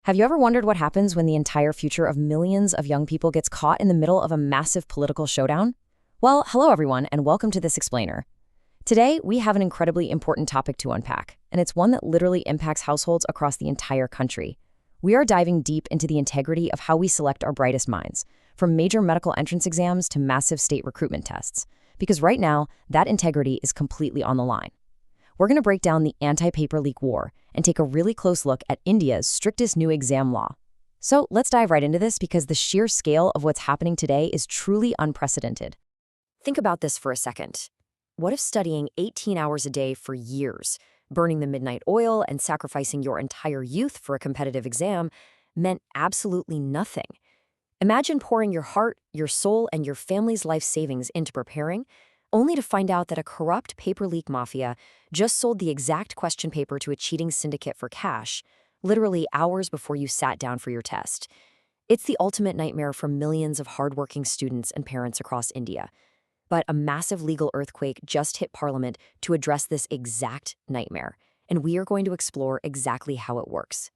Have you ever wondered what happens when the entire future of millions of young people gets caught in the middle of a massive political showdown? Well, hello everyone, and welcome to This Explainer. Today, we have an incredibly important topic to unpack, and it's one that literally impacts households across the entire country. We are diving deep into the integrity of how we select our brightest minds, from major medical entrance exams to massive state recruitment tests, because right now, that integrity is completely on the line. We're going to break down the anti-paper leak war and take a really close look at India's strictest new exam law. So let's dive right into this because the sheer scale of what's happening today is truly unprecedented. Think about this for a second. What if studying 18 hours a day for years, burning the midnight oil and sacrificing your entire youth for a competitive exam meant absolutely nothing? Imagine pouring your heart, your soul, and your family's life savings into preparing, only to find out that a corrupt paper leak mafia just sold the exact question paper to a cheating syndicate for cash, literally hours before you sat down for your test. It's the ultimate nightmare for millions of hardworking students and parents across India. But a massive legal earthquake just hit Parliament to address this exact nightmare, and we are going to explore exactly how it works.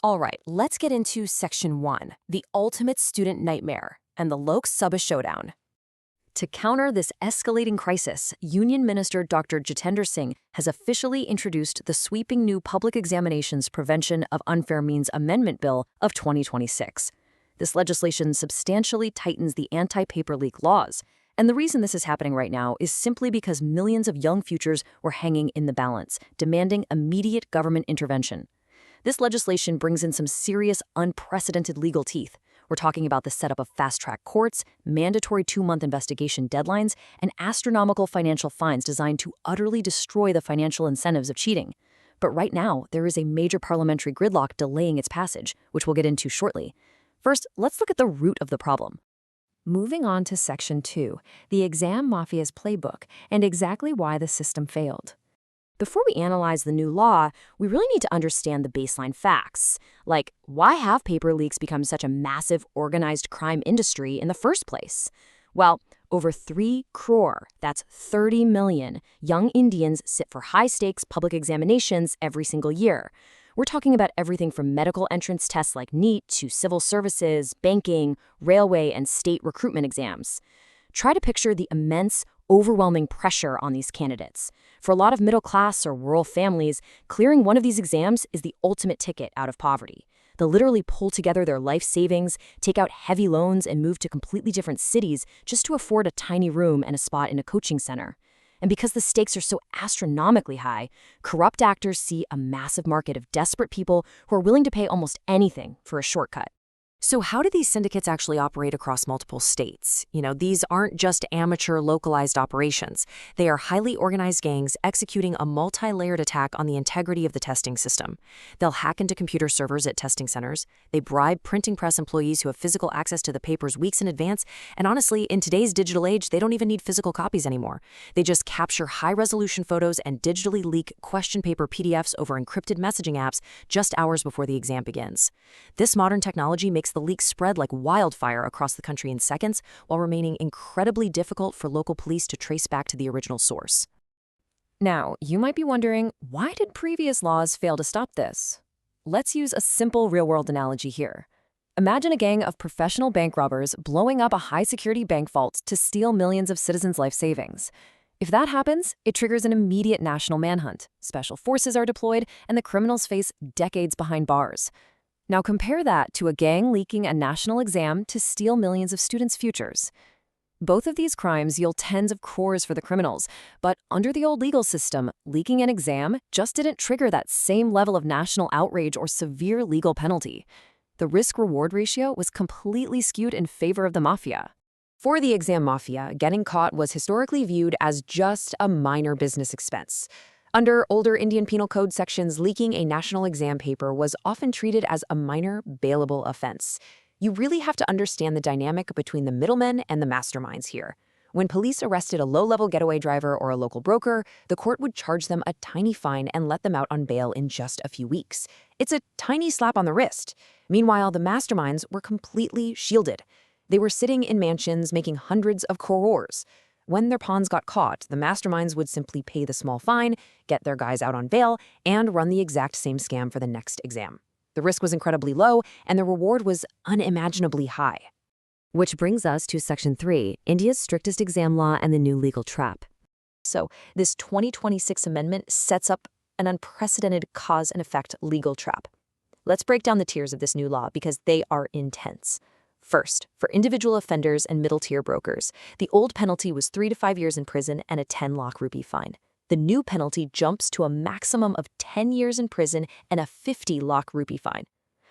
All right, let's get into Section 1, the ultimate student nightmare, and the Lok Sabha showdown. To counter this escalating crisis, Union Minister Dr. Jitendra Singh has officially introduced the sweeping new Public Examinations Prevention of Unfair Means Amendment Bill of 2026. This legislation substantially tightens the anti-paper leak laws, and the reason this is happening right now is simply because millions of young futures were hanging in the balance, demanding immediate government intervention. This legislation brings in some serious, unprecedented legal teeth. We're talking about the setup of fast-track courts, mandatory 2-month investigation deadlines, and astronomical financial fines designed to utterly destroy the financial incentives of cheating. But right now, there is a major parliamentary gridlock delaying its passage, which we'll get into shortly. First, let's look at the root of the problem. Moving on to Section 2, the exam mafia's playbook, and exactly why the system failed. Before we analyze the new law, we really need to understand the baseline facts. Like, why have paper leaks become such a massive organized crime industry in the first place? Well, over 3 crore, that's 30 million, young Indians sit for high-stakes public examinations every single year. We're talking about everything from medical entrance tests like NEET to civil services, banking, railway, and state recruitment exams. Try to picture the immense, overwhelming pressure on these candidates. For a lot of middle-class or rural families, clearing one of these exams is the ultimate ticket out of poverty. They'll literally pull together their life savings, take out heavy loans, and move to completely different cities just to afford a tiny room and a spot in a coaching center. And because the stakes are so astronomically high, corrupt actors see a massive market of desperate people who are willing to pay almost anything for a shortcut. So how do these syndicates actually operate across multiple states? These aren't just amateur localized operations. They are highly organized gangs executing a multi-layered attack on the integrity of the testing system. They'll hack into computer servers at testing centers. They bribe printing press employees who have physical access to the papers weeks in advance. And honestly, in today's digital age, they don't even need physical copies anymore. They just capture high-resolution photos and digitally leak question paper PDFs over encrypted messaging apps just hours before the exam begins. This modern technology makes the leaks spread like wildfire across the country in seconds, while remaining incredibly difficult for local police to trace back to the original source. Now, you might be wondering, why did previous laws fail to stop this? Let's use a simple real-world analogy here. Imagine a gang of professional bank robbers blowing up a high-security bank vault to steal millions of citizens' life savings. If that happens, it triggers an immediate national manhunt. Special forces are deployed, and the criminals face decades behind bars. Now compare that to a gang leaking a national exam to steal millions of students' futures. Both of these crimes yield tens of crores for the criminals, but under the old legal system, leaking an exam just didn't trigger that same level of national outrage or severe legal penalty. The risk-reward ratio was completely skewed in favor of the mafia. For the exam mafia, getting caught was historically viewed as just a minor business expense. Under older Indian Penal Code sections, leaking a national exam paper was often treated as a minor, bailable offense. You really have to understand the dynamic between the middlemen and the masterminds here. When police arrested a low-level getaway driver or a local broker, the court would charge them a tiny fine and let them out on bail in just a few weeks. It's a tiny slap on the wrist. Meanwhile, the masterminds were completely shielded. They were sitting in mansions making hundreds of crores. When their pawns got caught, the masterminds would simply pay the small fine, get their guys out on bail, and run the exact same scam for the next exam. The risk was incredibly low, and the reward was unimaginably high. Which brings us to Section 3, India's strictest exam law and the new legal trap. So, this 2026 amendment sets up an unprecedented cause and effect legal trap. Let's break down the tiers of this new law because they are intense. First, for individual offenders and middle-tier brokers, the old penalty was 3 to 5 years in prison and a 10 lakh rupee fine. The new penalty jumps to a maximum of 10 years in prison and a 50 lakh rupee fine.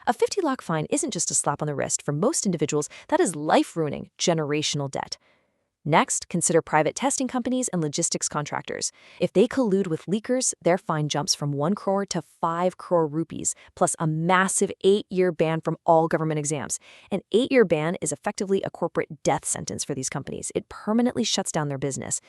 A 50 lakh fine isn't just a slap on the wrist. For most individuals, that is life-ruining, generational debt. Next, consider private testing companies and logistics contractors. If they collude with leakers, their fine jumps from 1 crore to 5 crore rupees, plus a massive 8-year ban from all government exams. An 8-year ban is effectively a corporate death sentence for these companies. It permanently shuts down their business.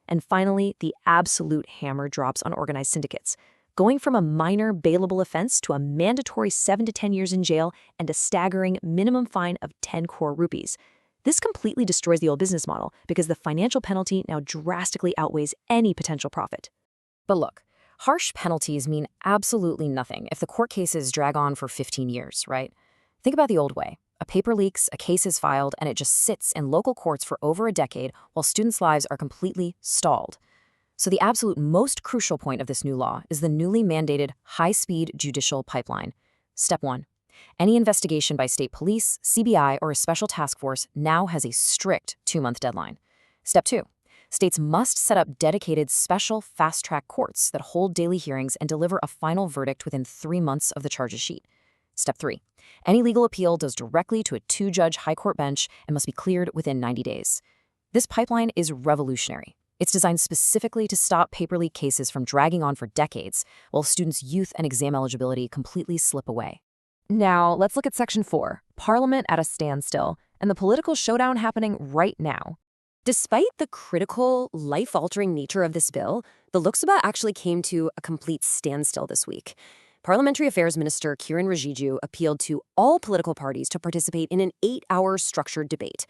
And finally, the absolute hammer drops on organized syndicates, going from a minor bailable offense to a mandatory 7 to 10 years in jail and a staggering minimum fine of 10 crore rupees. This completely destroys the old business model because the financial penalty now drastically outweighs any potential profit. But look, harsh penalties mean absolutely nothing if the court cases drag on for 15 years, right? Think about the old way. A paper leaks, a case is filed, and it just sits in local courts for over a decade while students' lives are completely stalled. So the absolute most crucial point of this new law is the newly mandated high-speed judicial pipeline. Step 1. Any investigation by state police, CBI, or a special task force now has a strict 2-month deadline. Step 2. States must set up dedicated special fast-track courts that hold daily hearings and deliver a final verdict within 3 months of the charges sheet. Step 3. Any legal appeal goes directly to a 2-judge high court bench and must be cleared within 90 days. This pipeline is revolutionary. It's designed specifically to stop paper leak cases from dragging on for decades, while students' youth and exam eligibility completely slip away. Now, let's look at Section 4, Parliament at a standstill, and the political showdown happening right now. Despite the critical, life-altering nature of this bill, the Lok Sabha actually came to a complete standstill this week. Parliamentary Affairs Minister Kiran Rijiju appealed to all political parties to participate in an 8-hour structured debate.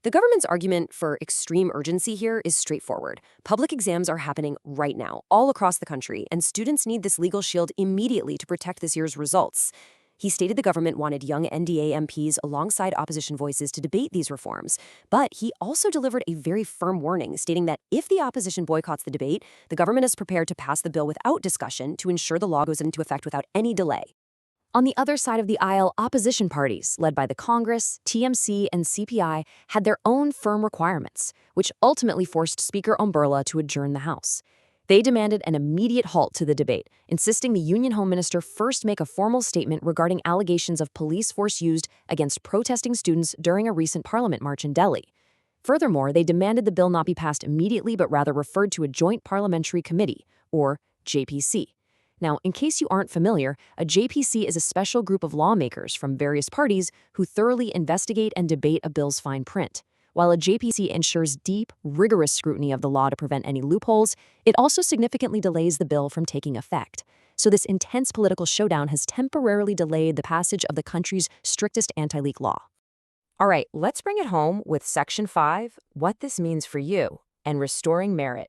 The government's argument for extreme urgency here is straightforward. Public exams are happening right now, all across the country, and students need this legal shield immediately to protect this year's results. He stated the government wanted young NDA MPs alongside opposition voices to debate these reforms, but he also delivered a very firm warning, stating that if the opposition boycotts the debate, the government is prepared to pass the bill without discussion to ensure the law goes into effect without any delay. On the other side of the aisle, opposition parties, led by the Congress, TMC, and CPI, had their own firm requirements, which ultimately forced Speaker Om Birla to adjourn the House. They demanded an immediate halt to the debate, insisting the Union Home Minister first make a formal statement regarding allegations of police force used against protesting students during a recent parliament march in Delhi. Furthermore, they demanded the bill not be passed immediately but rather referred to a Joint Parliamentary Committee, or JPC. Now, in case you aren't familiar, a JPC is a special group of lawmakers from various parties who thoroughly investigate and debate a bill's fine print. While a JPC ensures deep, rigorous scrutiny of the law to prevent any loopholes, it also significantly delays the bill from taking effect. So this intense political showdown has temporarily delayed the passage of the country's strictest anti-leak law. All right, let's bring it home with Section 5, what this means for you, and restoring merit.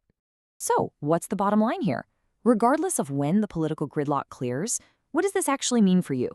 So, what's the bottom line here? Regardless of when the political gridlock clears, what does this actually mean for you?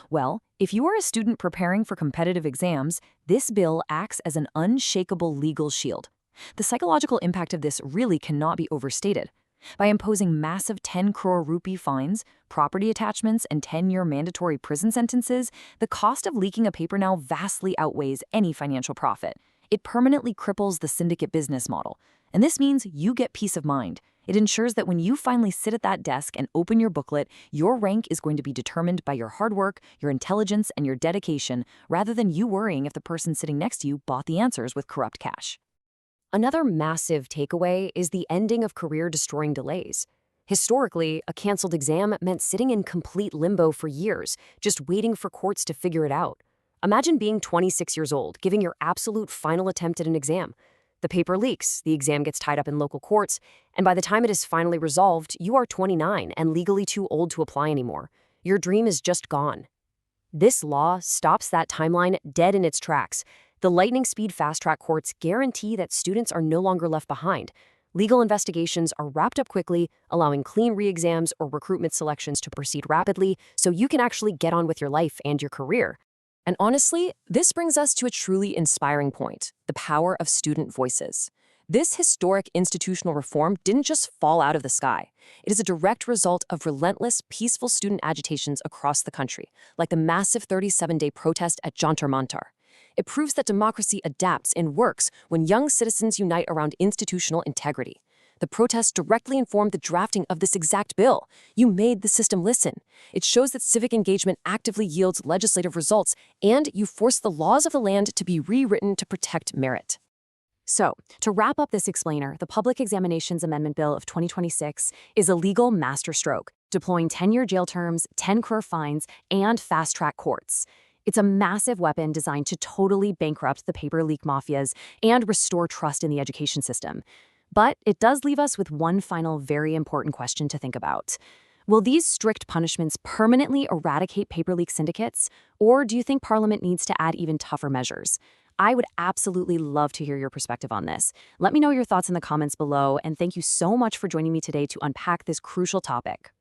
Well, if you are a student preparing for competitive exams, this bill acts as an unshakable legal shield. The psychological impact of this really cannot be overstated. By imposing massive 10 crore rupee fines, property attachments, and 10-year mandatory prison sentences, the cost of leaking a paper now vastly outweighs any financial profit. It permanently cripples the syndicate business model. And this means you get peace of mind. It ensures that when you finally sit at that desk and open your booklet, your rank is going to be determined by your hard work, your intelligence, and your dedication, rather than you worrying if the person sitting next to you bought the answers with corrupt cash. Another massive takeaway is the ending of career-destroying delays. Historically, a canceled exam meant sitting in complete limbo for years, just waiting for courts to figure it out. Imagine being 26 years old, giving your absolute final attempt at an exam. The paper leaks, the exam gets tied up in local courts, and by the time it is finally resolved, you are 29 and legally too old to apply anymore. Your dream is just gone. This law stops that timeline dead in its tracks. The lightning-speed fast-track courts guarantee that students are no longer left behind. Legal investigations are wrapped up quickly, allowing clean re-exams or recruitment selections to proceed rapidly so you can actually get on with your life and your career. And honestly, this brings us to a truly inspiring point: the power of student voices. This historic institutional reform didn't just fall out of the sky. It is a direct result of relentless, peaceful student agitations across the country, like the massive 37-day protest at Jantar Mantar. It proves that democracy adapts and works when young citizens unite around institutional integrity. The protests directly informed the drafting of this exact bill. You made the system listen. It shows that civic engagement actively yields legislative results, and you force the laws of the land to be rewritten to protect merit. So, to wrap up this explainer, the Public Examinations Amendment Bill of 2026 is a legal masterstroke, deploying 10-year jail terms, 10 crore fines, and fast-track courts. It's a massive weapon designed to totally bankrupt the paper leak mafias and restore trust in the education system. But it does leave us with one final very important question to think about. Will these strict punishments permanently eradicate paper leak syndicates, or do you think Parliament needs to add even tougher measures? I would absolutely love to hear your perspective on this. Let me know your thoughts in the comments below, and thank you so much for joining me today to unpack this crucial topic.